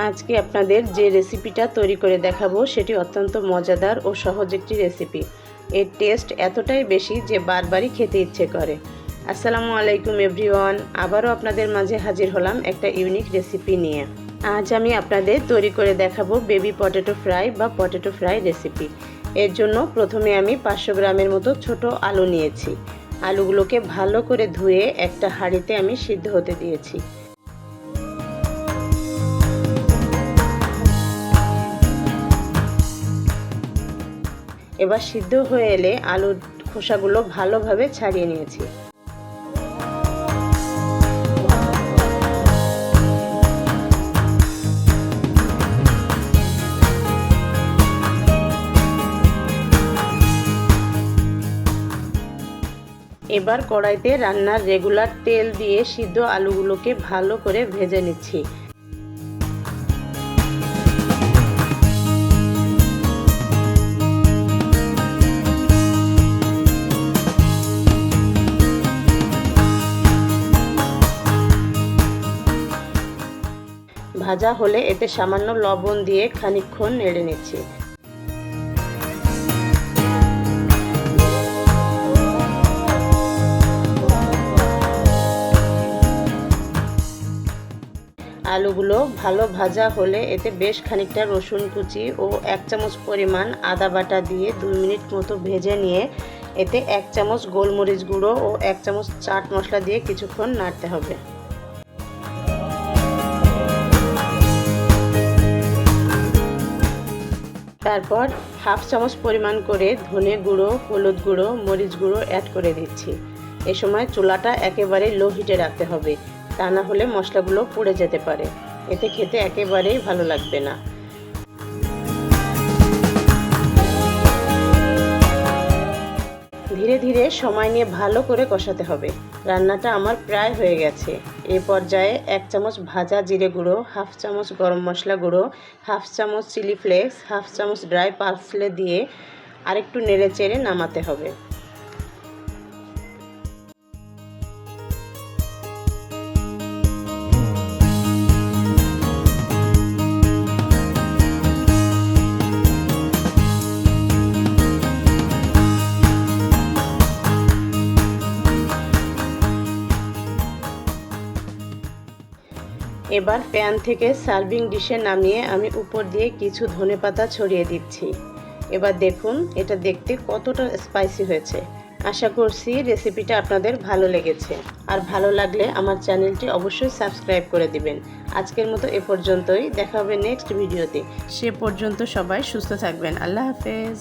আজকে আপনাদের যে রেসিপিটা তৈরি করে দেখাবো সেটি অত্যন্ত মজাদার ও সহজ একটি রেসিপি। এর টেস্ট এতটাই বেশি যে বারবারই খেতে ইচ্ছে করে। আসসালামু আলাইকুম এভরিওয়ান, আবারও আপনাদের মাঝে হাজির হলাম একটা ইউনিক রেসিপি নিয়ে। আজ আমি আপনাদের তৈরি করে দেখাবো বেবি পটেটো ফ্রাই বা পটেটো ফ্রাই রেসিপি। এর জন্য প্রথমে আমি 500 গ্রামের মতো ছোট আলু নিয়েছি। আলুগুলোকে ভালো করে ধুয়ে একটা হাঁড়িতে আমি সিদ্ধ হতে দিয়েছি। এবার সিদ্ধ হয়ে এলে আলুর খোসাগুলো ভালোভাবে ছাড়িয়ে নিয়েছি। এবার কড়াইতে রান্নার রেগুলার তেল দিয়ে সিদ্ধ আলুগুলোকে ভালো করে ভেজে নিচ্ছি। ভাজা হলে এতে সামান্য লবণ দিয়ে খানিকক্ষণ নেড়ে নিচ্ছি। আলুগুলো ভালো ভাজা হলে এতে বেশ খানিকটা রসুন কুচি ও 1 চামচ পরিমাণ আদা বাটা দিয়ে 2 মিনিট মতো ভেজে নিয়ে এতে 1 চামচ গোলমরিচ গুঁড়ো ও 1 চামচ চাট মশলা দিয়ে কিছুক্ষণ নাড়তে হবে। তারপর 1/2 চামচ পরিমাণ করে ধনে গুঁড়ো, হলুদ গুঁড়ো, মরিচ গুঁড়ো অ্যাড করে দিচ্ছি। এ সময় চুলাটা একেবারে লো হিটে রাখতে হবে, তা না হলে মশলাগুলো পুড়ে যেতে পারে, এতে খেতে একেবারেই ভালো লাগবে না। ধীরে ধীরে সময় নিয়ে ভালো করে কষাতে হবে। রান্নাটা আমার প্রায় হয়ে গেছে। এই পর্যায়ে 1 চামচ ভাজা জিরে গুঁড়ো, 1/2 চামচ গরম মশলা গুঁড়ো, 1/2 চামচ চিলি ফ্লেক্স, 1/2 চামচ ড্রাই পার্সলে দিয়ে আরেকটু নেড়ে চেড়ে নামাতে হবে। এবার প্যান থেকে সার্ভিং ডিশে নামিয়ে আমি উপর দিয়ে কিছু ধনেপাতা ছড়িয়ে দিচ্ছি। এবার দেখুন এটা দেখতে কতটা স্পাইসি হয়েছে। আশা করছি রেসিপিটা আপনাদের ভালো লেগেছে, আর ভালো লাগলে আমার চ্যানেলটি অবশ্যই সাবস্ক্রাইব করে দিবেন। আজকের মতো এ পর্যন্তই, দেখা হবে নেক্সট ভিডিওতে। সে পর্যন্ত সবাই সুস্থ থাকবেন। আল্লাহ হাফেজ।